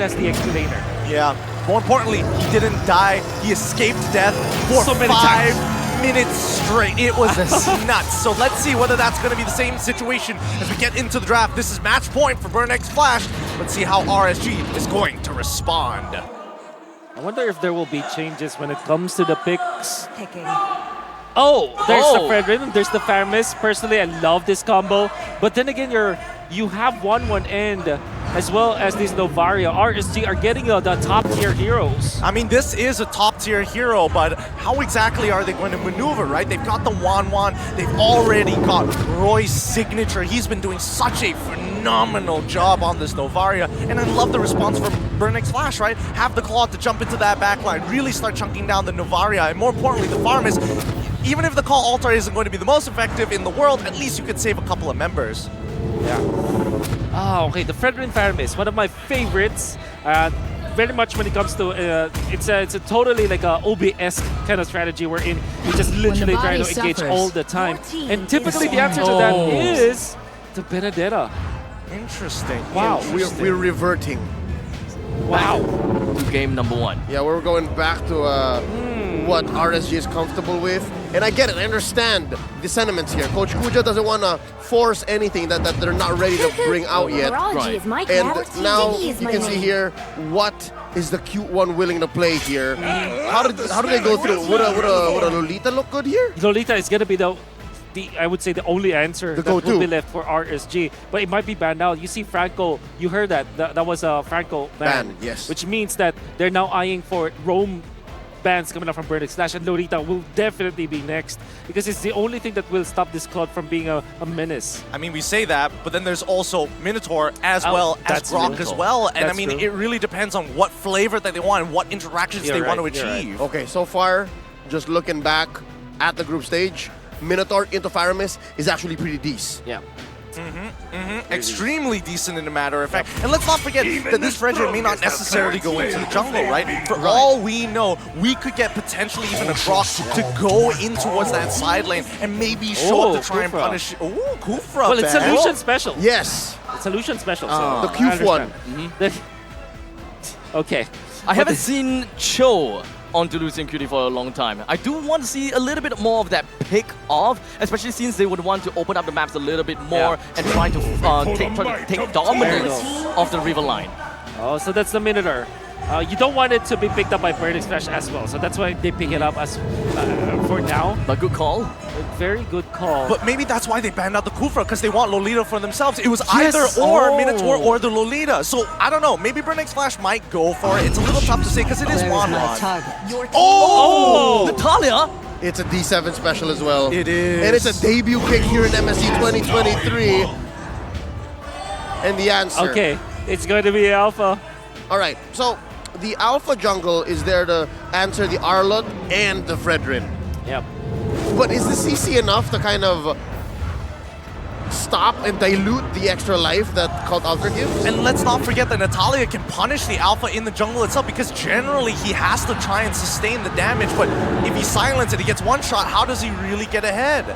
as the explainer. Yeah. More importantly, he didn't die. He escaped death for So many 5 minutes straight. It was nuts. So let's see whether that's going to be the same situation as we get into the draft. This is match point for Burnex Flash. Let's see how RSG is going to respond. I wonder if there will be changes when it comes to the picks. Oh, there's the Fredrin, there's the Faramis. Personally, I love this combo. But then again, you have 1-1 end, as well as these Novaria. RSG are getting the top-tier heroes. I mean, this is a top-tier hero, but how exactly are they going to maneuver, right? They've got the Wan. They've already got Roy's signature. He's been doing such a phenomenal job on this Novaria, and I love the response from Burnex Flash, right? Have the Claw to jump into that backline, really start chunking down the Novaria, and more importantly, the Farmers. Even if the Call Altar isn't going to be the most effective in the world, at least you could save a couple of members. Yeah. Oh, okay, the Fredrin Faramis, one of my favorites. Very much when it comes to, it's a totally like a OB-esque kind of strategy wherein you just literally try to engage all the time. And typically the answer to that is the Benedetta. Interesting. Wow. We're reverting. Wow. To game number 1. Yeah, we're going back to what RSG is comfortable with. And I get it, I understand the sentiments here. Coach Kuja doesn't want to force anything that they're not ready to bring out yet. Right. And now you can see here, what is the cute one willing to play here? How do they go through? Would a Lolita look good here? Lolita is going to be the I would say the only answer that will be left for RSG, but it might be banned out. You see Franco, you heard that was a Franco ban, yes. Which means that they're now eyeing for Roam bans coming up from Burnex Flash, and Lolita will definitely be next because it's the only thing that will stop this Claude from being a menace. I mean, we say that, but then there's also Minotaur as well as Grok as well, and I mean, it really depends on what flavor that they want and what interactions they want to achieve. Okay, so far, just looking back at the group stage, Minotaur into Faramis is actually pretty decent. Yeah. Extremely decent in a matter of fact. And let's not forget that this Fredrin may not necessarily go into the jungle, right? For all we know, we could get potentially even a Grok to go in towards that side lane and maybe show up to try and punish. Oh, Kufra. Well, it's Solution Special. Yes. It's Solution Special. So the Q one. Okay. I haven't seen Cho onto Lucian QD for a long time. I do want to see a little bit more of that pick off, especially since they would want to open up the maps a little bit more and try to take dominance of the river line. Oh, so that's the Minotaur. You don't want it to be picked up by Burnex Flash as well, so that's why they pick it up as for now. A good call. A very good call. But maybe that's why they banned out the Kufra, because they want Lolita for themselves. It was either or Minotaur or the Lolita. So I don't know, maybe Burnex Flash might go for it. It's a little tough to say because it is Wan. Oh! Natalia! It's a D7 special as well. It is. And it's a debut pick here in MSC 2023. And the answer. Okay, it's going to be Alpha. All right, so the Alpha jungle is there to answer the Arlott and the Fredrin. Yep. But is the CC enough to kind of stop and dilute the extra life that Cult Altar gives? And let's not forget that Natalia can punish the Alpha in the jungle itself, because generally he has to try and sustain the damage, but if he silences it, he gets one shot, how does he really get ahead?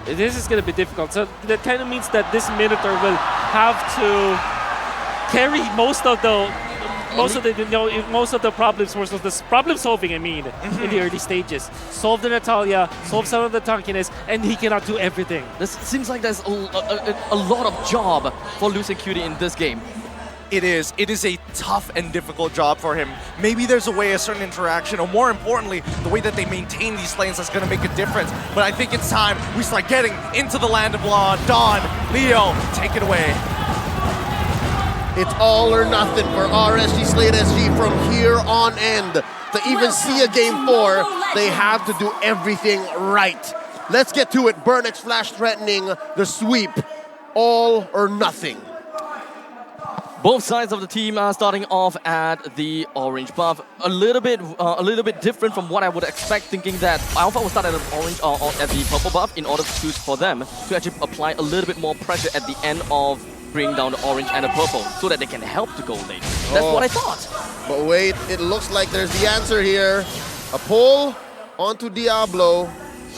This is going to be difficult. So that kind of means that this Minotaur will have to carry most of the problems, the problem solving, I mean, in the early stages. Solve the Natalia, solve some of the tankiness, and he cannot do everything. This seems like there's a lot of job for Lucian QD in this game. It is a tough and difficult job for him. Maybe there's a way, a certain interaction, or more importantly, the way that they maintain these lanes that's going to make a difference. But I think it's time we start getting into the land of Dawn. Leo, take it away. It's all or nothing for RSG SLATE SG from here on end. To even see a game 4, they have to do everything right. Let's get to it. Burnex Flash threatening the sweep. All or nothing. Both sides of the team are starting off at the orange buff. A little bit different from what I would expect, thinking that Alpha will start at the orange or at the purple buff in order to choose for them to actually apply a little bit more pressure at the end of bring down the orange and the purple so that they can help to go late. That's what I thought. But wait, it looks like there's the answer here. A pull onto Diablo.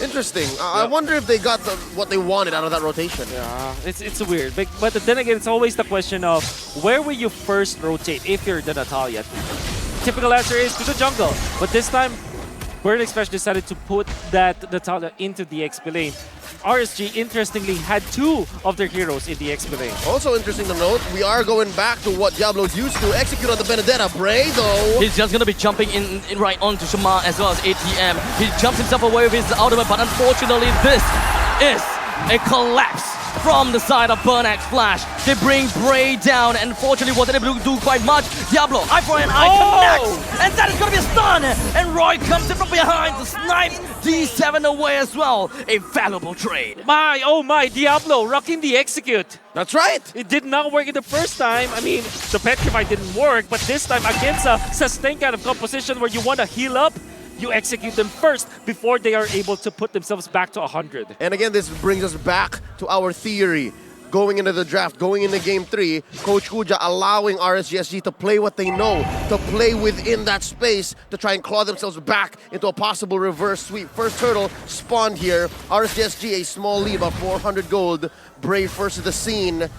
Interesting. I wonder if they got what they wanted out of that rotation. Yeah, it's weird. But then again, it's always the question of where will you first rotate if you're the Natalia? Typical answer is to the jungle. But this time, Burn Express decided to put that Natalia into the XP lane. RSG, interestingly, had 2 of their heroes in the XP lane. Also interesting to note, we are going back to what Diablo's used to. Execute on the Benedetta. Bray, though. He's just going to be jumping in right onto Shama as well as ATM. He jumps himself away with his ultimate, but unfortunately, this is a collapse from the side of Burnax Flash. They bring Bray down, and fortunately wasn't able to do quite much. Diablo, eye for an eye, connects, and that is going to be a stun. And Roy comes in from behind to snipe D7 away as well. A valuable trade. Oh my, Diablo rocking the execute. That's right. It did not work in the first time. I mean, the Petrify didn't work, but this time against a sustained kind of composition where you want to heal up, you execute them first before they are able to put themselves back to 100. And again, this brings us back to our theory. Going into the draft, going into Game 3, Coach Kuja allowing RSGSG to play what they know, to play within that space, to try and claw themselves back into a possible reverse sweep. First turtle spawned here. RSGSG, a small lead, about 400 gold. Brave first to the scene.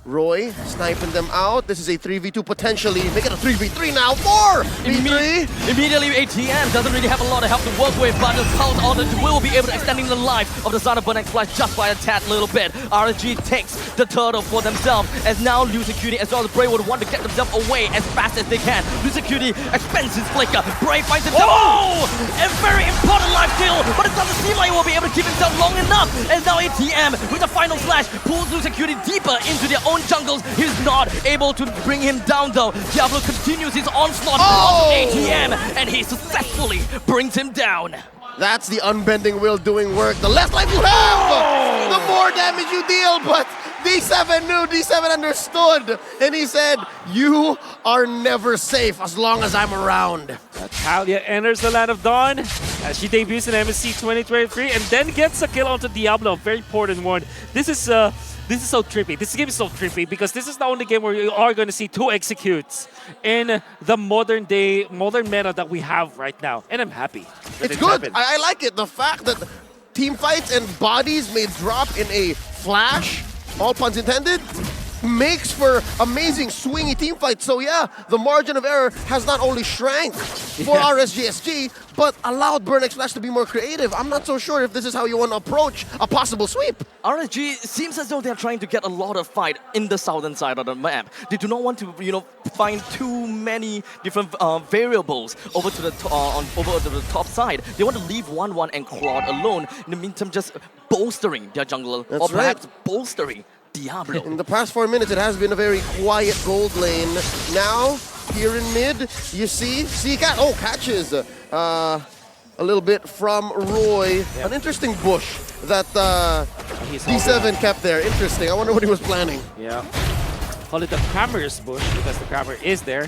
Roy sniping them out. This is a 3v2 potentially. Make it a 3v3 now. 4v3. Immediately, ATM doesn't really have a lot of help to work with, but the Cult Audit will be able to extending the life of the side of Burnax Flash just by a tad little bit. RSG takes the turtle for themselves, as now Lucicutie as well as Bray would want to get themselves away as fast as they can. Lucicutie expends his flicker. Bray finds himself. Oh! A very important life steal, but it doesn't seem like he will be able to keep himself long enough. As now ATM with the final slash pulls Lucicutie deeper into their own jungles. He's not able to bring him down though. Diablo continues his onslaught on ATM, and he successfully brings him down. That's the unbending will doing work. The less life you have, the more damage you deal. But D7 knew, D7 understood, and he said, you are never safe as long as I'm around. Natalia enters the Land of Dawn as she debuts in MSC 2023 and then gets a kill onto Diablo, a very important one. This is so trippy. This game is so trippy because this is the only game where you are going to see 2 executes in the modern meta that we have right now. And I'm happy that It's good. happened. I like it. The fact that team fights and bodies may drop in a flash, all puns intended, makes for amazing swingy team fights. So yeah, the margin of error has not only shrank for RSGSG, but allowed Burnax Flash to be more creative. I'm not so sure if this is how you want to approach a possible sweep. RSG seems as though they're trying to get a lot of fight in the southern side of the map. They do not want to, find too many different variables over to the top side. They want to leave 1-1 and Claude alone. In the meantime, just bolstering their jungler, or perhaps bolstering Diablo. In the past 4 minutes, it has been a very quiet gold lane. Now, here in mid, you see Cat. Oh, catches a little bit from Roy. Yep. An interesting bush that D7 kept there. Interesting. I wonder what he was planning. Yeah. Call it the Crammer's bush because the Crammer is there.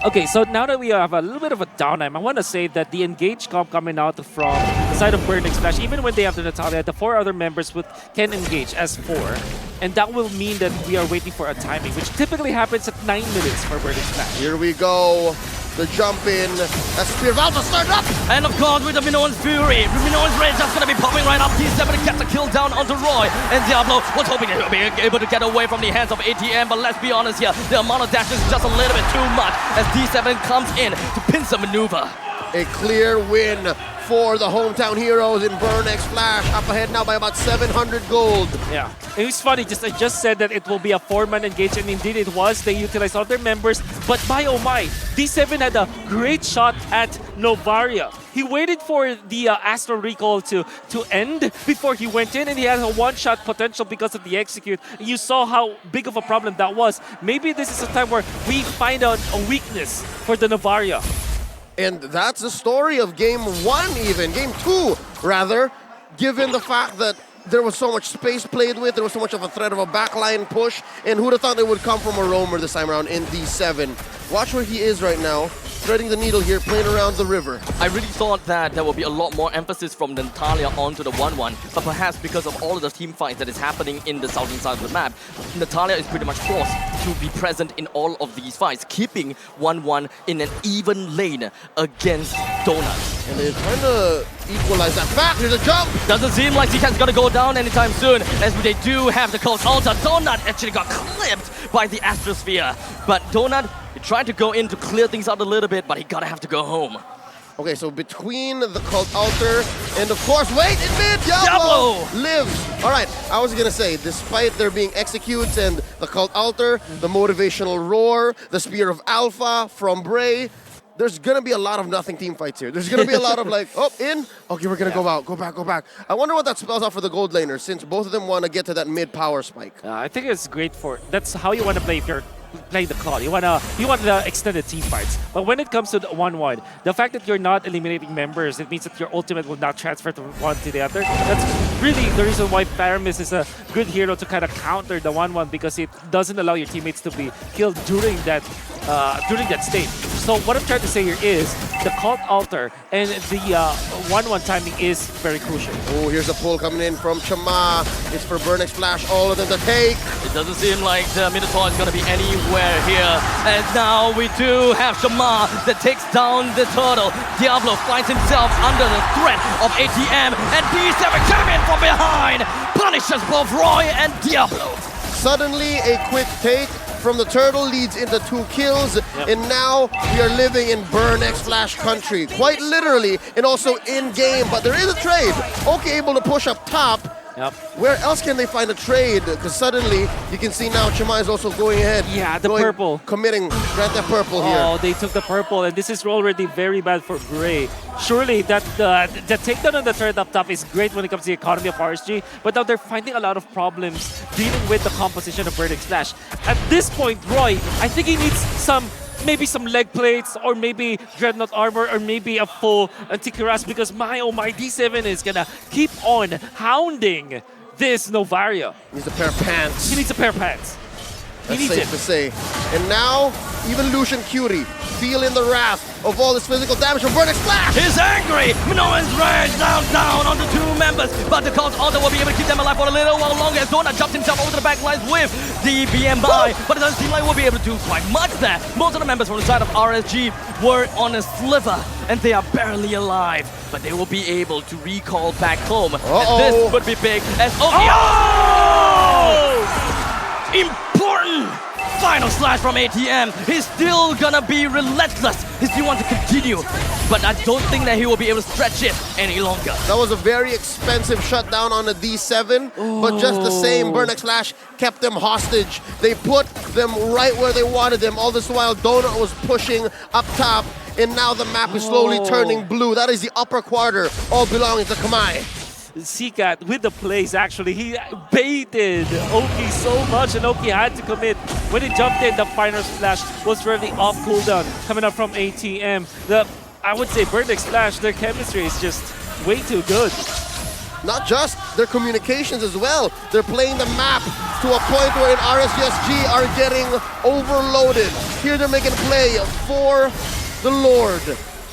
Okay, so now that we have a little bit of a downtime, I want to say that the engage comp coming out from the side of Burnax Flash, even when they have the Natalia, the 4 other members can engage as 4. And that will mean that we are waiting for a timing, which typically happens at 9 minutes for Burnax Flash. Here we go. The jump in. That's Spear Valve started up. And of course, with the Minoan's Fury, Minoan's Rage just going to be popping right up. T7 to get the kill down onto Roy. And Diablo was hoping to be able to get away from the hands of ATM, but let's be honest here, the amount of dash is just a little bit too much as D7 comes in to pincer maneuver. A clear win for the hometown heroes in Burnax Flash. Up ahead now by about 700 gold. Yeah. It was funny, I just said that it will be a 4-man engage, and indeed it was. They utilized all their members, but my oh my, D7 had a great shot at Novaria. He waited for the Astral Recall to end before he went in, and he has a one-shot potential because of the execute. You saw how big of a problem that was. Maybe this is a time where we find out a weakness for the Novaria. And that's the story of Game 1 even, Game 2 rather, given the fact that there was so much space played with, there was so much of a threat of a backline push, and who'd have thought they would come from a roamer this time around in D7. Watch where he is right now, threading the needle here, playing around the river. I really thought that there would be a lot more emphasis from Natalia onto the 1-1, but perhaps because of all of the team fights that is happening in the southern side of the map, Natalia is pretty much forced to be present in all of these fights, keeping 1-1 in an even lane against Donuts. And they're trying to equalize that back. Here's a jump. Doesn't seem like Zcat's gonna go down anytime soon, as they do have the Cult Altar. Donut actually got clipped by the Astrosphere. But Donut, he tried to go in to clear things out a little bit, but he gotta have to go home. Okay, so between the Cult Altar and of course, wait, in mid, Diablo lives. All right, I was gonna say, despite there being executes and the Cult Altar, the motivational roar, the Spear of Alpha from Bray, there's gonna be a lot of nothing team fights here. There's gonna be a lot of like, oh, in, okay, we're gonna go out, go back. I wonder what that spells out for the gold laners, since both of them wanna get to that mid power spike. I think it's great for, that's how you want to play if you're playing the Claw. You want the extended team fights. But when it comes to the 1-1, the fact that you're not eliminating members, it means that your ultimate will not transfer from one to the other. That's really the reason why Paramis is a good hero to kind of counter the 1-1, because it doesn't allow your teammates to be killed during that state. So what I'm trying to say here is the Cult Altar and the 1-1 timing is very crucial. Oh, here's a pull coming in from Chama. It's for Burnex Flash, all of them to take. It doesn't seem like the Minotaur is gonna be anywhere here. And now we do have Shama that takes down the turtle. Diablo finds himself under the threat of ATM, and D7 came in from behind, punishes both Roy and Diablo. Suddenly, a quick take from the turtle leads into 2 kills, and now we are living in Burnex Flash country, quite literally, and also in-game, but there is a trade. Okay, able to push up top. Yep. Where else can they find a trade? Because suddenly, you can see now Chama is also going ahead. Yeah, the purple. Committing right that purple here. Oh, they took the purple, and this is already very bad for Gray. Surely that the takedown on the third up top is great when it comes to the economy of RSG, but now they're finding a lot of problems dealing with the composition of Burnex Flash. At this point, Roy, I think he needs maybe some leg plates, or maybe Dreadnought armor, or maybe a full Anticuras, because my D7 is gonna keep on hounding this Novaria. He needs a pair of pants. He needs a pair of pants. That's safe to say. And now, even Lucian Curie feeling the wrath of all this physical damage from Burnex Flash. He's angry! Minoan's rage down on the 2 members, but the Cult Altar will be able to keep them alive for a little while longer as Donut jumps himself over to the back lines with the BMI, but it doesn't seem like we'll be able to do quite much there. Most of the members from the side of RSG were on a sliver, and they are barely alive, but they will be able to recall back home. And this would be big as important final slash from ATM. He's still gonna be relentless. He still wants to continue, but I don't think that he will be able to stretch it any longer. That was a very expensive shutdown on a D7, but just the same, Burnex Flash kept them hostage. They put them right where they wanted them. All this while, Donut was pushing up top, and now the map is slowly turning blue. That is the upper quarter, all belonging to Kamai. Zcat with the plays, actually. He baited Oki so much, and Oki had to commit. When he jumped in, the final splash was really off cooldown coming up from ATM. I would say Burnex Flash, their chemistry is just way too good. Not just their communications as well. They're playing the map to a point where in RSGSG are getting overloaded. Here they're making play for the Lord.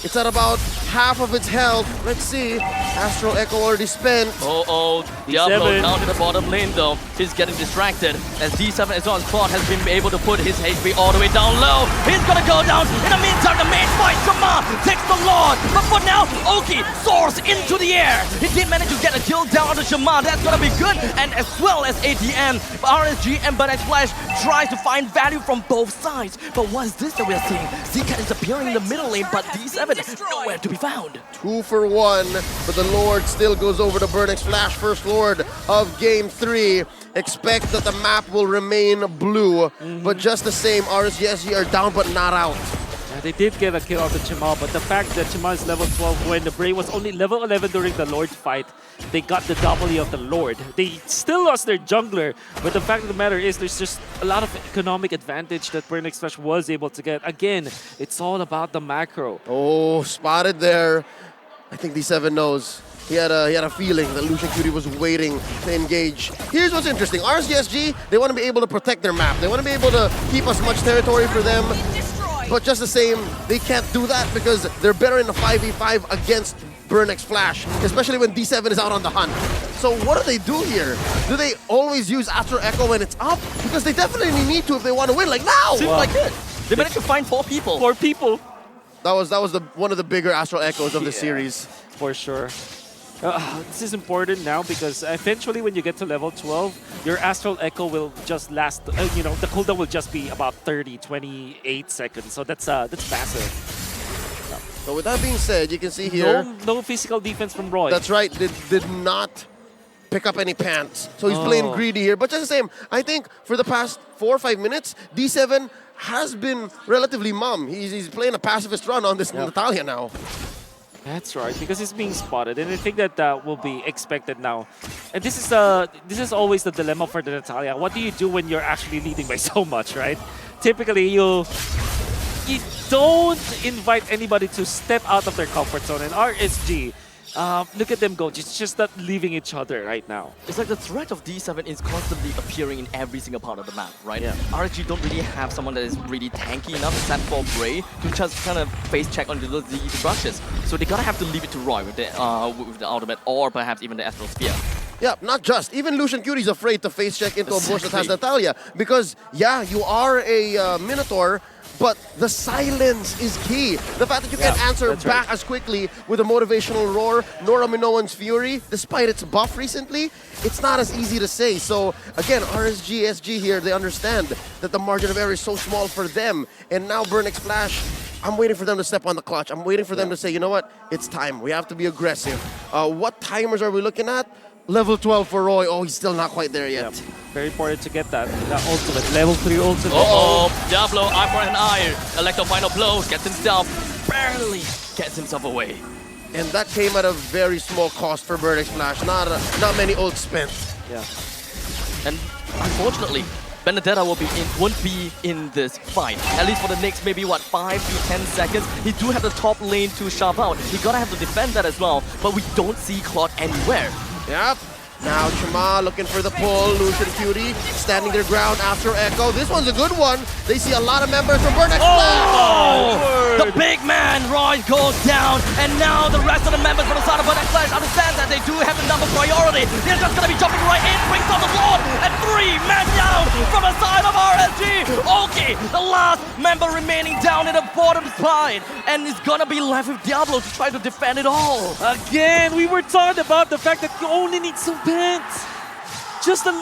It's at about half of its health. Let's see. Astral Echo already spent. Diablo down to the bottom lane though. He's getting distracted as D7 is on spot, has been able to put his HP all the way down low. He's gonna go down. In the meantime, the main fight, Shama takes the Lord. But for now, Oki soars into the air. He did manage to get a kill down to Shama. That's gonna be good. And as well as ATM, RSG and Burnex Flash tries to find value from both sides. But what is this that we're seeing? Zcat is appearing in the middle lane, but D7 nowhere to be found. 2 for 1, but the Lord still goes over to Burnex Flash, first Lord of Game 3. Expect that the map will remain blue, but just the same, RSGSG are down but not out. Yeah, they did get a kill on the Chima, but the fact that Chima is level 12 when the Bray was only level 11 during the Lord fight, they got the W of the Lord. They still lost their jungler, but the fact of the matter is there's just a lot of economic advantage that Burnex Flash was able to get. Again, it's all about the macro. Oh, spotted there. I think D7 knows. He had a feeling that Lucian Cutie was waiting to engage. Here's what's interesting. RSGSG, they want to be able to protect their map. They want to be able to keep as much territory for them. But just the same, they can't do that because they're better in the 5v5 against Burnex Flash, especially when D7 is out on the hunt. So what do they do here? Do they always use Astral Echo when it's up? Because they definitely need to if they want to win, like now! Seems like it. They managed to find 4 people. 4 people. That was one of the bigger Astral Echoes of the series. for sure. This is important now because eventually when you get to level 12, your Astral Echo will just last, you know, the cooldown will just be about 28 seconds. So that's massive. So with that being said, you can see here... No physical defense from Roy. That's right. Did not pick up any pants. So he's playing greedy here. But just the same, I think for the past 4 or 5 minutes, D7 has been relatively mum. He's playing a pacifist run on this Natalia now. That's right, because he's being spotted, and I think that will be expected now. And this is always the dilemma for the Natalia. What do you do when you're actually leading by so much, right? Typically, you don't invite anybody to step out of their comfort zone. And RSG, look at them go. It's just not leaving each other right now. It's like the threat of D7 is constantly appearing in every single part of the map, right? Yeah. RSG don't really have someone that is really tanky enough, except for Bray, to just kind of face check on the rushes. So they gotta have to leave it to Roy with the ultimate, or perhaps even the Astral Sphere. Yeah, not just. Even Lucian Curie's afraid to face check into a bush that has Natalia. Because, yeah, you are a Minotaur, but the silence is key. The fact that you can't answer back as quickly with a motivational roar, nor a Minoan's Fury, despite its buff recently, it's not as easy to say. So, again, RSG, SG here, they understand that the margin of error is so small for them. And now Burnex Flash, I'm waiting for them to step on the clutch. I'm waiting for them to say, you know what, it's time. We have to be aggressive. What timers are we looking at? Level 12 for Roy. Oh, he's still not quite there yet. Yep. Very important to get that ultimate. Level 3 ultimate. Diablo, eye for an eye. Electro final blows, gets himself, barely gets himself away. And that came at a very small cost for Burnex Flash. Not many ults spent. Yeah. And unfortunately, Benedetta won't be in this fight. At least for the next maybe, 5 to 10 seconds. He do have the top lane to shove out. He gotta have to defend that as well. But we don't see Claude anywhere. Yep. Now Chama looking for the pull. Lucian Cutie standing their ground after Echo. This one's a good one. They see a lot of members from Burnex Flash. The big man, Roy, goes down. And now the rest of the members from the side of Burnex Flash understand that they do have the number priority. They're just going to be jumping right in, brings on the board. And 3 men down from the side of RSG. Okay, the last member remaining down in the bottom side. And it's going to be left with Diablo to try to defend it all. Again, we were taught about the fact that you only need some pants. Just a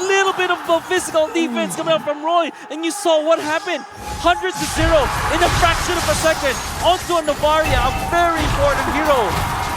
little bit of physical defense coming out from Roy, and you saw what happened. 100 to 0 in a fraction of a second onto a Novaria, a very important hero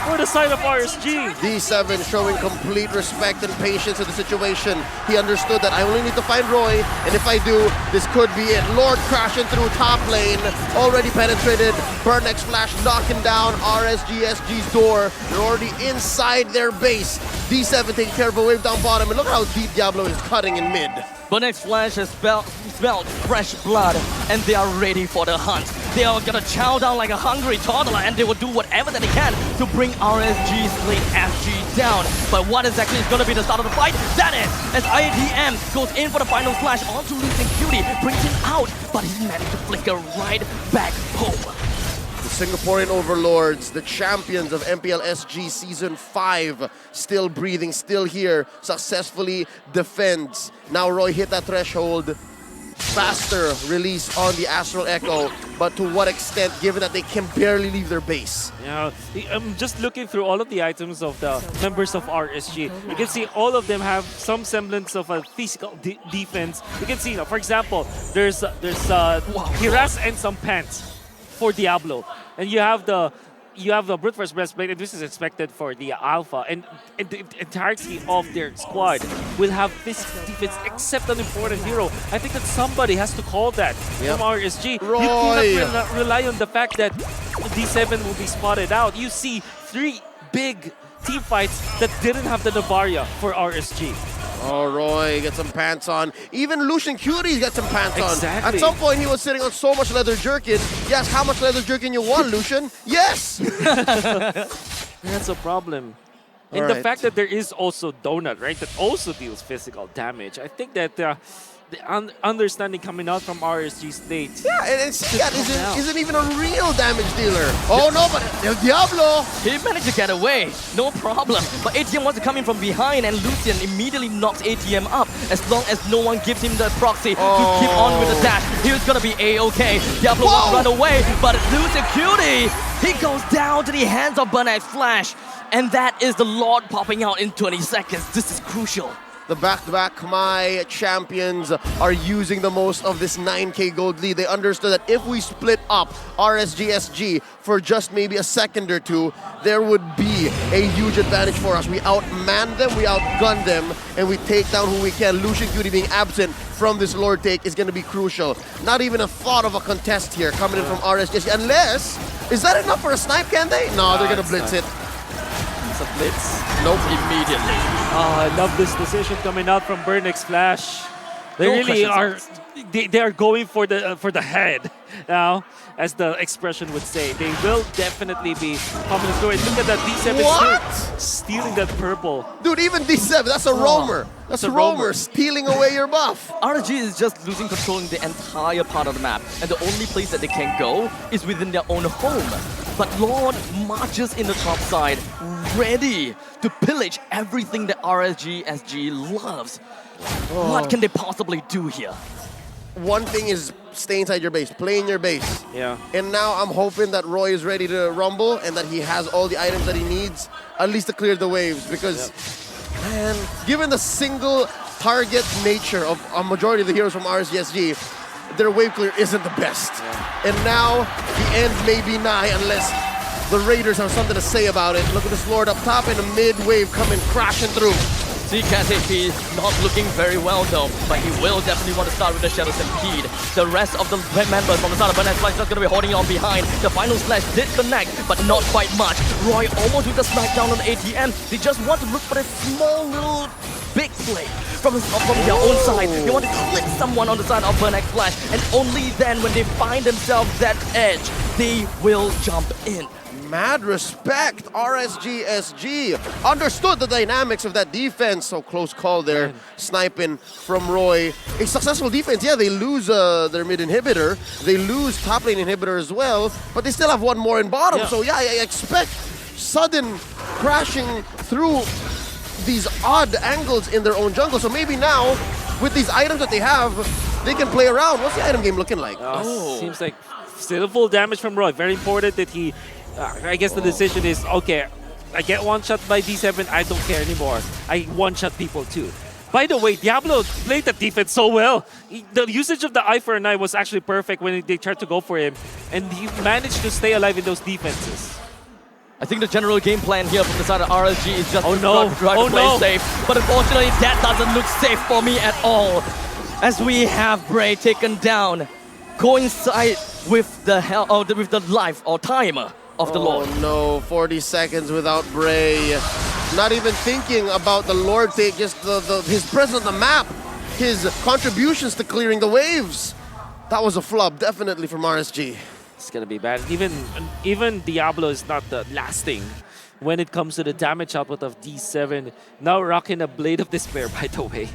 for the side of RSG. D7 showing complete respect and patience in the situation. He understood that I only need to find Roy, and if I do, this could be it. Lord crashing through top lane, already penetrated. Burnex Flash knocking down RSG SG's door. They're already inside their base. D7 taking care of a wave down bottom, and look how deep Diablo is cutting in mid. Burnex Flash has smelled fresh blood, and they are ready for the hunt. They are gonna chow down like a hungry toddler, and they will do whatever that they can to bring RSG SLATE SG down. But what exactly is gonna be the start of the fight? That is, as IATM goes in for the final flash onto Lucian Cutie, brings him out, but he managed to flicker right back home. The Singaporean overlords, the champions of MPL SG Season 5, still breathing, still here, successfully defends. Now Roy hit that threshold. Faster release on the Astral Echo, but to what extent, given that they can barely leave their base? Yeah, I'm just looking through all of the items of the members of RSG. You can see all of them have some semblance of a physical defense. You can see, for example, there's Hiras and some pants for Diablo, and you have the brute force breastplate, and this is expected for the alpha, and the entirety of their squad will have physical defense except an important hero. I think that somebody has to call that from RSG. Roy. You cannot rely on the fact that D7 will be spotted out. You see 3 big team fights that didn't have the Novaria for RSG. Oh, Roy, get some pants on. Even Lucian Curie's got some pants on. Exactly. At some point, he was sitting on so much leather jerkin. Yes, how much leather jerkin you want, Lucian? Yes! That's a problem. All And the right. fact that there is also Donut, right, that also deals physical damage. I think that the understanding coming out from RSG SLATE. Yeah, and Seacat out. isn't even a real damage dealer. Oh no, but El Diablo! He managed to get away, no problem. But ATM wants to come in from behind, and Lucian immediately knocks ATM up. As long as no one gives him the proxy to keep on with the dash, he was gonna be A-okay. Diablo wants to run away, but Lucian Cutie, he goes down to the hands of Bernard's Flash. And that is the Lord popping out in 20 seconds. This is crucial. The back-to-back Khmer champions are using the most of this 9K gold lead. They understood that if we split up RSGSG for just maybe a second or two, there would be a huge advantage for us. We outman them, we outgun them, and we take down who we can. Lucian Cutie being absent from this Lord take is going to be crucial. Not even a thought of a contest here coming in from RSGSG. Unless, is that enough for a snipe, can they? No, they're going to blitz it. It's a blitz. Nope. Immediately. I love this decision coming out from Bernix Flash. They No really questions are. They are going for the head now, as the expression would say. They will definitely be coming through. And look at that D7 What? stealing that purple. Dude, even D7, that's a roamer. That's it's a a roamer roamer. stealing away your buff. RSG is just losing control in the entire part of the map, and the only place that they can go is within their own home. But Lord marches in the top side, ready to pillage everything that RSGSG loves. What can they possibly do here? One thing is stay inside your base, play in your base. Yeah. And now I'm hoping that Roy is ready to rumble and that he has all the items that he needs, at least to clear the waves. Because, man, given the single target nature of a majority of the heroes from RSGSG, their wave clear isn't the best. And now the end may be nigh unless the Raiders have something to say about it. Look at this Lord up top and a mid-wave coming crashing through. Seacat AP not looking very well though, but he will definitely want to start with the Shadow Stampede. The rest of the members from the side of Bernard Flash just going to be holding on behind. The final slash did connect, but not quite much. Roy almost with the smack down on ATM. They just want to look for a small little big play from their own side. They want to clip someone on the side of Bernard Flash, and only then when they find themselves that edge, they will jump in. Mad respect, RSGSG. Understood the dynamics of that defense. So close call there, sniping from Roy. A successful defense, yeah, they lose their mid inhibitor. They lose top lane inhibitor as well, but they still have one more in bottom. Yeah. So yeah, I expect sudden crashing through these odd angles in their own jungle. So maybe now, with these items that they have, they can play around. What's the item game looking like? Seems like still full damage from Roy. Very important that he... I guess the decision is, okay, I get one shot by D7, I don't care anymore. I one-shot people too. By the way, Diablo played the defense so well. The usage of the eye for an eye was actually perfect when they tried to go for him. And he managed to stay alive in those defenses. I think the general game plan here from the side of RSG is just no. try to play safe. But unfortunately, that doesn't look safe for me at all. As we have Bray taken down, coincide with the life or timer of the Lord. Oh no, 40 seconds without Bray. Not even thinking about the Lord take, just his presence on the map, his contributions to clearing the waves. That was a flub, definitely from RSG. It's gonna be bad. Even Diablo is not the last thing when it comes to the damage output of D7. Now rocking a Blade of Despair, by the way.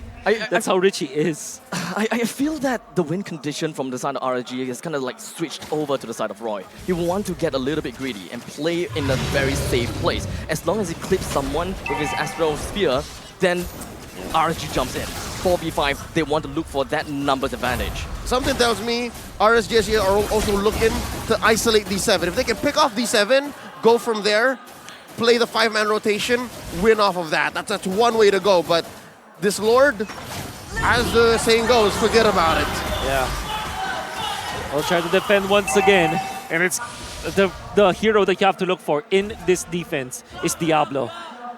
That's how rich he is. I feel that the win condition from the side of RSG is kind of like switched over to the side of Roy. He want to get a little bit greedy and play in a very safe place. As long as he clips someone with his Astral Spear, then RSG jumps in. 4v5, they want to look for that numbers advantage. Something tells me RSGSG are also looking to isolate D7. If they can pick off D7, go from there, play the 5-man rotation, win off of that. That's one way to go, but this Lord, as the saying goes, forget about it. Yeah. I'll try to defend once again. And it's the hero that you have to look for in this defense is Diablo.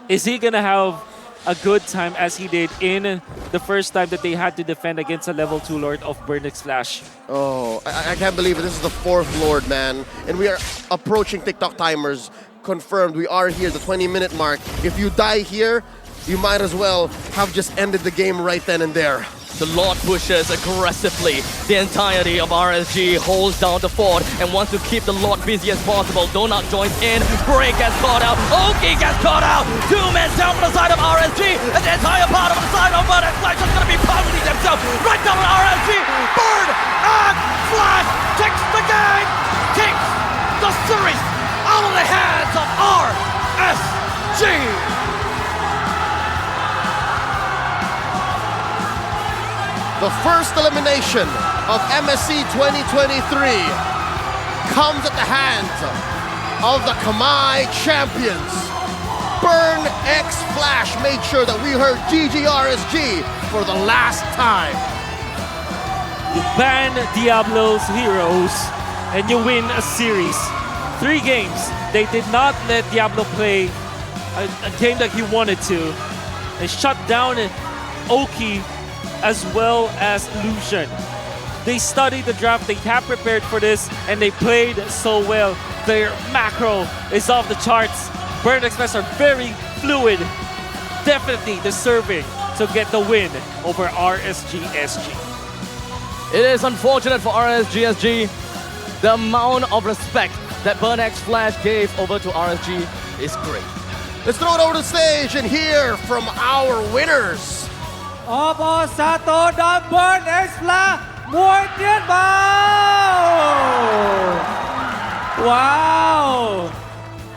Is he gonna have a good time as he did in the first time that they had to defend against a level 2 Lord of Bernix Flash? Oh, I can't believe it. This is the 4th Lord, man. And we are approaching TikTok timers. Confirmed, we are here, the 20-minute mark. If you die here, you might as well have just ended the game right then and there. The Lord pushes aggressively. The entirety of RSG holds down the fort and wants to keep the Lord busy as possible. Donut joins in. Break gets caught out. Oki gets caught out. 2 men down on the side of RSG. And the entire part of the side of Burn and Flash is going to be pounding themselves right down on RSG. Burn and Flash takes the game. Takes the series out of the hands of RSG. The first elimination of MSC 2023 comes at the hands of the Kamai champions. Burn X Flash made sure that we heard GGRSG for the last time. You ban Diablo's heroes and you win a series. 3 games. They did not let Diablo play a game that he wanted to. They shut down Oki as well as Lucian. They studied the draft, they have prepared for this, and they played so well. Their macro is off the charts. Burn Express are very fluid, definitely deserving to get the win over RSG SG. It is unfortunate for RSG SG. The amount of respect that Burn X Flash gave over to RSG is great. Let's throw it over to the stage and hear from our winners. អបអរសាទរដល់ Burn X Flash មួយទៀតបាទវ៉ា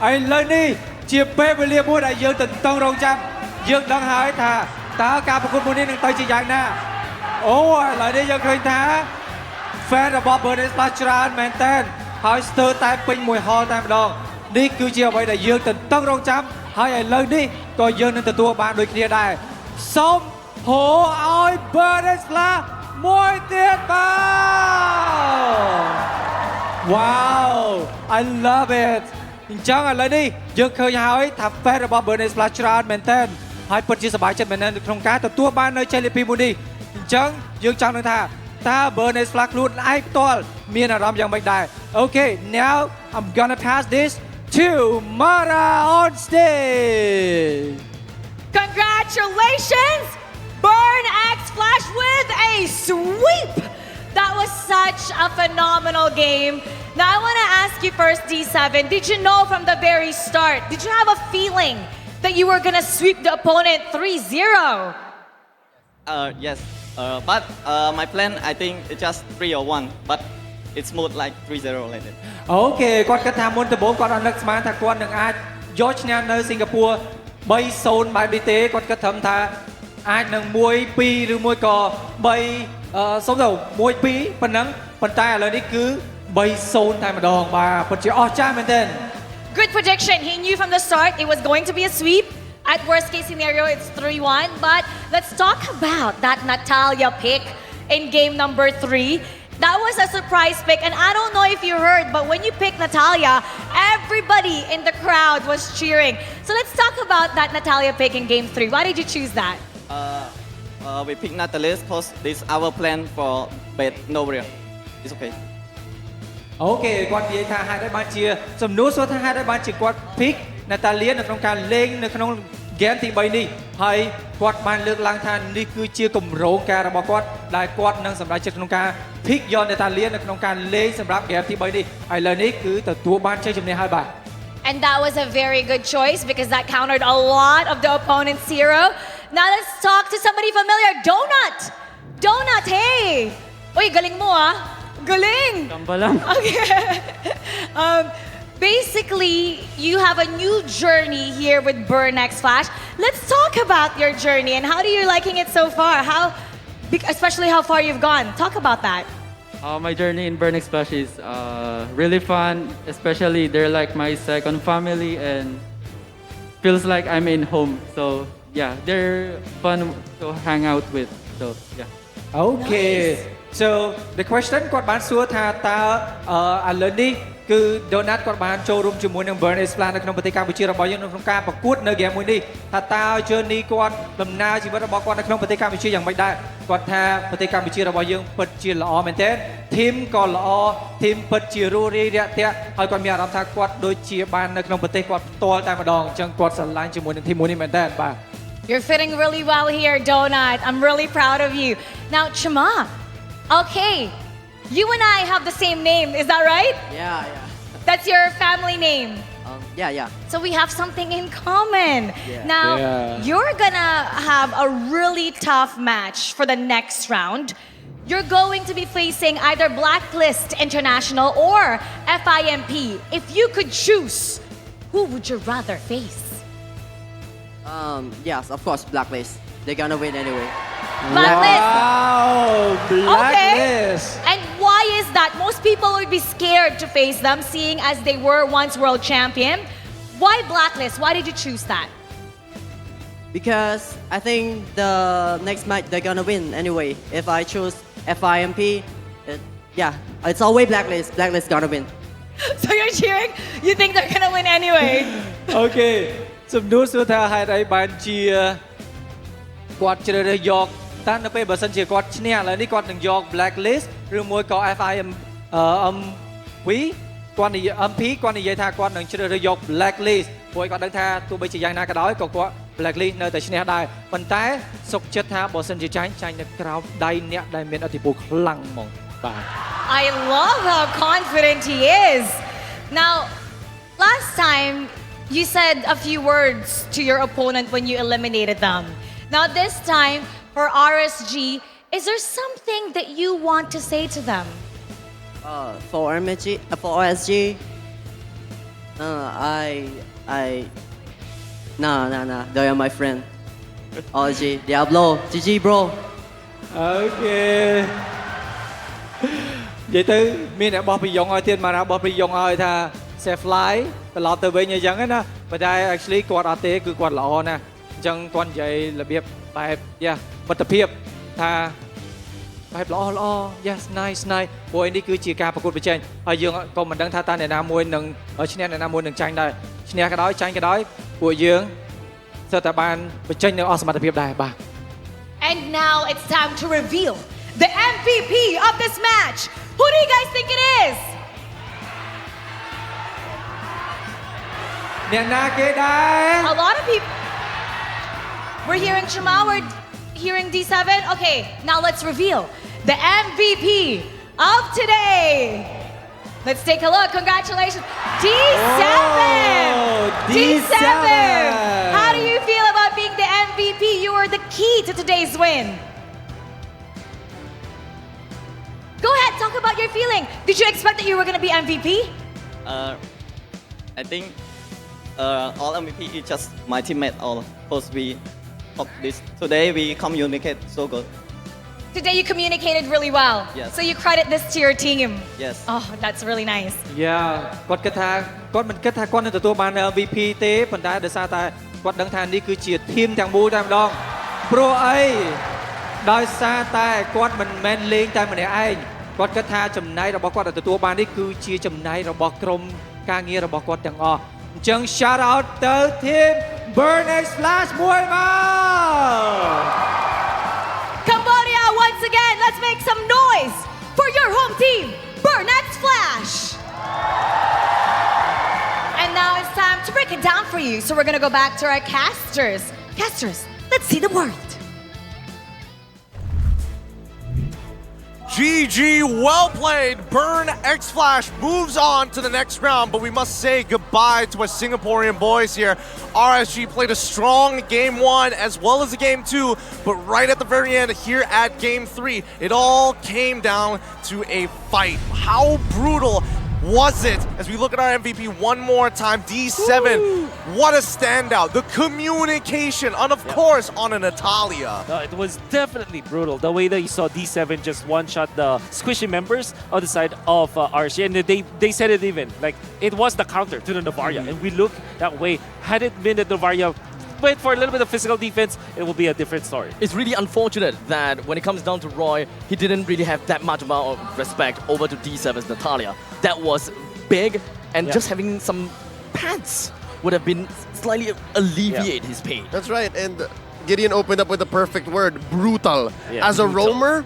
វឥឡូវនេះជាពេលវេលាមួយដែលយើងទន្ទឹងរង់ចាំយើងដឹងហើយថាតើការប្រកួតមួយនេះនឹងទៅជាយ៉ាងណាអូឥឡូវនេះយើងឃើញថា fan របស់ Burn X Flash ច្រើនមែនតើហើយស្ទើរតែពេញមួយហលតែម្ដងនេះគឺជាអ្វីដែលយើងទន្ទឹងរង់ចាំហើយឥឡូវនេះក៏យើងនឹងទទួលបានដូចគ្នាដែរសូម Who I Burn X Flash មួយទៀតបាទ Wow I love it អញ្ចឹងឥឡូវនេះយើងឃើញហើយថា fan របស់ Burn X Flash ច្រើនមែនទែនហើយពិតជាសប្បាយចិត្តមែនទែនក្នុងការទទួលបាននៅជ័យលាភីមួយនេះអញ្ចឹងយើងចង់នឹងថាតើ Burn X Flash ខ្លួនឯងផ្ទាល់មានអារម្មណ៍យ៉ាងម៉េចដែរ Okay now I'm gonna pass this to Mara on stage Congratulations Burn X Flash with a sweep! That was such a phenomenal game. Now I want to ask you first, D7, did you know from the very start, did you have a feeling that you were going to sweep the opponent 3-0? Yes, but my plan, I think it's just 3 or 1, but it's smooth like 3-0 like that. Okay គាត់គិតថាមុនដំបូងគាត់អត់នឹកស្មានថាគាត់នឹងអាចយកឈ្នះនៅសិង្ហបុរី 3-0 បែបនេះទេគាត់គិតត្រឹមថាអាចនឹង 1-2 ឬមួយក៏ 3 សុំទៅ 1-2 ប៉ុណ្ណឹងប៉ុន្តែឥឡូវនេះគឺ 3-0 តែម្ដងបាទពិតជាអស្ចារ្យមែនទែន Good prediction. He knew from the start it was going to be a sweep. At worst case scenario, it's 3-1. But let's talk about that Natalia pick in game number 3. That was a surprise pick, and I don't know if you heard, but when you picked Natalia, everybody in the crowd was cheering. So let's talk about that Natalia pick in game 3. Why did you choose that? We picked Natalia because this is our plan for bet Novria. It's okay. Okay គាត់និយាយថាហេតុអីបានជាសំណួរសួរថាហេតុអីបានជាគាត់ pick Natalia នៅក្នុងការលេងនៅក្នុង game ទី 3 នេះហើយគាត់បានលើកឡើងថានេះគឺជាគម្រោងការរបស់គាត់ដែលគាត់នឹងសម្រេចចិត្តក្នុងការ pick យក Natalia នៅក្នុងការលេងសម្រាប់ game ទី 3 នេះហើយឥឡូវនេះគឺទទួលបានជ័យជំនះហើយបាទ And that was a very good choice because that countered a lot of the opponent's hero. Now let's talk to somebody familiar. Donut! Donut, hey! Uy, galing mo ah. Galing! Okay. Basically, you have a new journey here with Burn X Flash. Let's talk about your journey and how are you liking it so far? Especially how far you've gone. Talk about that. My journey in Burn X Flash is really fun, especially they're like my second family and feels like I'm in home. So yeah, they're fun to hang out with. So yeah. Okay. So the question គាត់បានសួរថាតើឥឡូវនេះគឺ Donut គាត់បានចូលរួមជាមួយនឹង Burn X Flash នៅក្នុងប្រទេសកម្ពុជារបស់យើងនៅក្នុងការប្រកួតនៅ game មួយនេះថាតើ journey គាត់ដំណើរជីវិតរបស់គាត់នៅក្នុងប្រទេសកម្ពុជាយ៉ាងម៉េចដែរគាត់ថាប្រទេសកម្ពុជារបស់យើងពិតជាល្អមែនទែន team ក៏ល្អ team ពិតជារួសរាយរាក់ទាក់ហើយគាត់មានអារម្មណ៍ថាគាត់ដូចជាបាននៅក្នុងប្រទេសគាត់ផ្ទាល់តែម្ដងអញ្ចឹងគាត់ស្រឡាញ់ជាមួយនឹង team មួយនេះមែនទែនបាទ You're fitting really well here, Donut. I'm really proud of you. Now, Chima, okay, you and I have the same name, is that right? Yeah. That's your family name. Yeah. So we have something in common. Yeah. Now, Yeah. you're gonna have a really tough match for the next round. You're going to be facing either Blacklist International or FIMP. If you could choose, who would you rather face? Yes, of course, Blacklist. They're gonna win anyway. Blacklist. Wow, Blacklist. And why is that? Most people would be scared to face them, seeing as they were once world champion. Why Blacklist? Why did you choose that? Because I think the next match they're gonna win anyway. If I choose FIMP, it's always Blacklist. Blacklist gonna win. So you're cheering? You think they're gonna win anyway? អូខេសំណួរសួរថាហេតុអីបានជាគាត់ជ្រើសរើសយកតើនៅពេលបើសិនជាគាត់ឈ្នះឥឡូវនេះគាត់នឹងយក Blacklist ឬមួយក៏ FIMP គាត់និយាយ MP គាត់និយាយថាគាត់នឹងជ្រើសរើសយក Blacklist ព្រោះគាត់ដឹងថាទោះបីជាយ៉ាងណាក៏ដោយក៏គាត់ Blacklist នៅតែឈ្នះដែរប៉ុន្តែសុខចិត្តថាបើសិនជាចាញ់នៅក្រោមដៃអ្នកដែលមានឥទ្ធិពលខ្លាំងហ្មងបាទ I love how confident he is. Now, last time you said a few words to your opponent when you eliminated them. Now this time for RSG, is there something that you want to say to them? For RSG, nah. They are my friend. RSG, Diablo, GG bro. អូខេនិយាយទៅមានអ្នកបោះពីយ៉ុងឲ្យទៀតមកណាបោះពីយ៉ុងឲ្យថា safe fly ត្រឡប់ទៅវិញអញ្ចឹងណាប៉ុន្តែ actually គាត់អត់ទេគឺគាត់ល្អណាស់អញ្ចឹងគាត់និយាយរបៀបបែបមិត្តភាពថាបែបល្អ yes nice ព្រោះនេះគឺជាការប្រកួតប្រជែងហើយយើងក៏មិនដឹងថាតើអ្នកណាមួយនឹងឈ្នះអ្នកណាមួយនឹងចាញ់ដែរឈ្នះក៏ដោយចាញ់ក៏ដោយពួកយើងស្ទើរតែបានបញ្ចេញនៅអស់សមត្ថភាពដែរបាទ And now it's time to reveal the MVP of this match. Who do you guys think it is? អ្នកណាគេដែរ A lot of people. We're hearing Shema, we're hearing D7. Okay, now let's reveal the MVP of today. Let's take a look. Congratulations. D7! D7! How do you feel about being the MVP? You were the key to today's win. Go ahead, talk about your feeling. Did you expect that you were going to be MVP? I think all MVP is just my teammate. All because we talk this today, we communicate so good. Today you communicated really well. Yes. So you credit this to your team. Yes. Oh, that's really nice. គាត់គិតថាគាត់មិនគិតថាគាត់នឹងទទួលបាន MVP ទេប៉ុន្តែដោយសារតែគាត់ដឹងថានេះគឺជា team ទាំងមូលតែម្ដងព្រោះអីដោយសារតែគាត់មិនមែនលេងតែម្នាក់ឯងគាត់គិតថាចំណែករបស់គាត់ដែលទទួលបាននេះគឺជាចំណែករបស់ក្រុមការងាររបស់គាត់ទាំងអស់អញ្ចឹង shout out ទៅ team Burn X Flash មួយមក Cambodia, once again, let's make some noise for your home team, Burn X Flash. And now it's time to break it down for you. So we're gonna go back to our casters. Casters, let's see the word. GG, well played. Burn X Flash moves on to the next round, but we must say goodbye to our Singaporean boys here. RSG played a strong game 1 as well as a game 2, but right at the very end here at game 3, it all came down to a fight. How brutal was it? As we look at our MVP one more time, D7, what a standout. The communication, and of course, on a Natalia. It was definitely brutal. The way that you saw D7 just one-shot the squishy members on the side of RSG. And they said it even. Like, it was the counter to the Novaria. And we look that way. Had it been the Novaria wait for a little bit of physical defense, it will be a different story. It's really unfortunate that when it comes down to Roy, he didn't really have that much amount of respect over to D7's Natalia. That was big, and just having some pads would have been slightly alleviate his pain. That's right, and Gideon opened up with the perfect word, brutal. Yeah, As a brutal. roamer,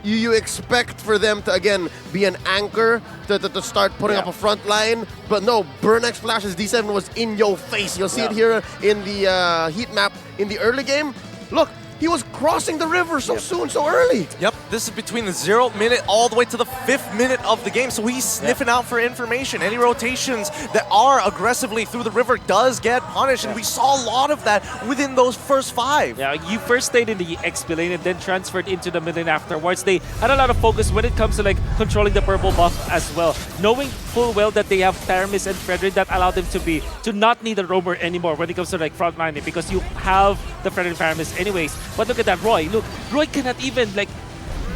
you expect for them to, again, be an anchor to start putting up a front line. But no, Burnex Flash's D7 was in your face. You'll see it here in the heat map in the early game. Look, he was crossing the river so soon, so early. Yep, this is between the 0th minute all the way to the 5th minute of the game, so he's sniffing out for information. Any rotations that are aggressively through the river does get punished, and we saw a lot of that within those first 5. Yeah, you first stayed in the XP lane and then transferred into the mid lane afterwards. They had a lot of focus when it comes to like controlling the purple buff as well, knowing full well that they have Theramis and Fredrin that allow them to not need a roamer anymore when it comes to like frontlining, because you have the Fredrin Theramis anyways. But look at that, Roy. Look, Roy cannot even like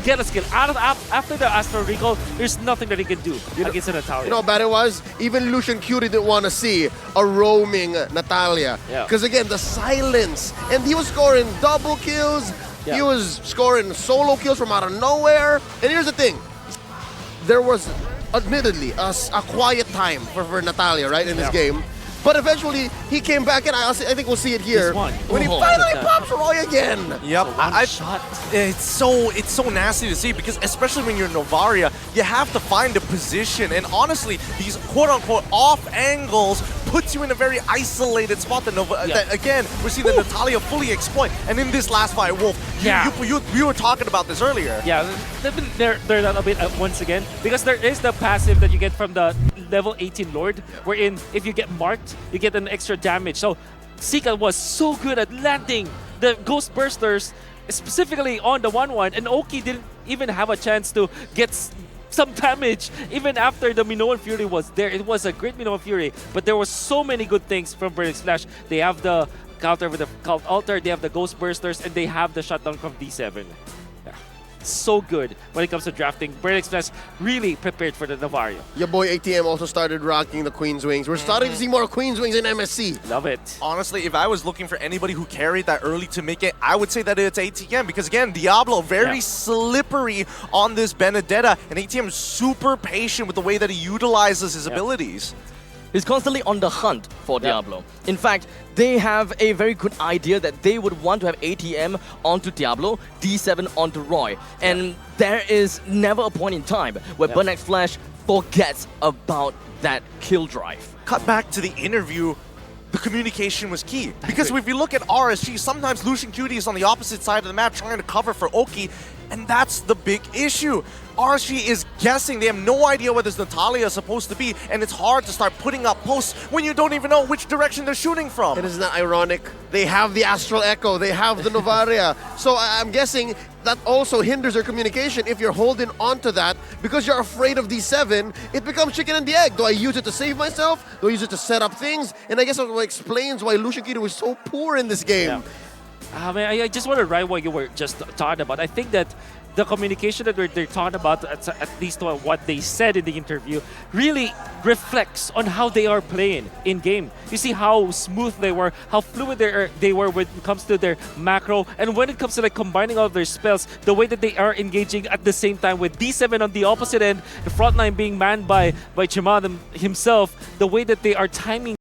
get a skill. After the Astral Recall, there's nothing that he can do against a Natalia. You know how bad it was? Even Lucian Curie didn't want to see a roaming Natalia. Because again, the silence. And he was scoring double kills. He was scoring solo kills from out of nowhere. And here's the thing. There was, admittedly, a quiet time for Natalia, right, in this game. But eventually, he came back, and I think we'll see it here when he finally pops Roy again. Yep, it's so nasty to see, because especially when you're Novaria, you have to find a position, and honestly, these quote-unquote off angles puts you in a very isolated spot that again, we're seeing the Natalia fully exploit. And in this last fight, Wolf, you were talking about this earlier. Yeah, they're that a bit once again, because there is the passive that you get from the level 18 Lord, wherein if you get marked, you get an extra damage. So Sika was so good at landing the Ghost Bursters, specifically on the 1-1, and Oki didn't even have a chance to get some damage even after the Minoan Fury was there. It was a great Minoan Fury, but there were so many good things from Burnex Flash. They have the counter with the Cult Altar, they have the Ghost Bursters, and they have the shutdown from D7. So good when it comes to drafting. Burnex Flash really prepared for the Novaria. Your boy ATM also started rocking the Queen's Wings. We're starting to see more Queen's Wings in MSC. Love it. Honestly, if I was looking for anybody who carried that early to make it, I would say that it's ATM, because again, Diablo very slippery on this Benedetta, and ATM is super patient with the way that he utilizes his abilities. He's constantly on the hunt for Diablo. In fact, they have a very good idea that they would want to have ATM onto Diablo, D7 onto Roy. And there is never a point in time where Burnex Flash forgets about that kill drive. Cut back to the interview, the communication was key. Because if you look at RSG, sometimes Lucian Cutie is on the opposite side of the map trying to cover for Oki, and that's the big issue. RSG is guessing. They have no idea where this Natalia is supposed to be, and it's hard to start putting up posts when you don't even know which direction they're shooting from. It is not ironic. They have the Astral Echo. They have the Novaria. So I'm guessing that also hinders their communication if you're holding on to that because you're afraid of D7. It becomes chicken and the egg. Do I use it to save myself? Do I use it to set up things? And I guess that explains why Lucian Cutie was so poor in this game. I just want to write what you were just talking about. I think that the communication that they're talking about, at least what they said in the interview, really reflects on how they are playing in game. You see how smooth they were, how fluid they were when it comes to their macro, and when it comes to like combining all of their spells, the way that they are engaging at the same time with D7 on the opposite end, the front line being manned by Chima himself, the way that they are timing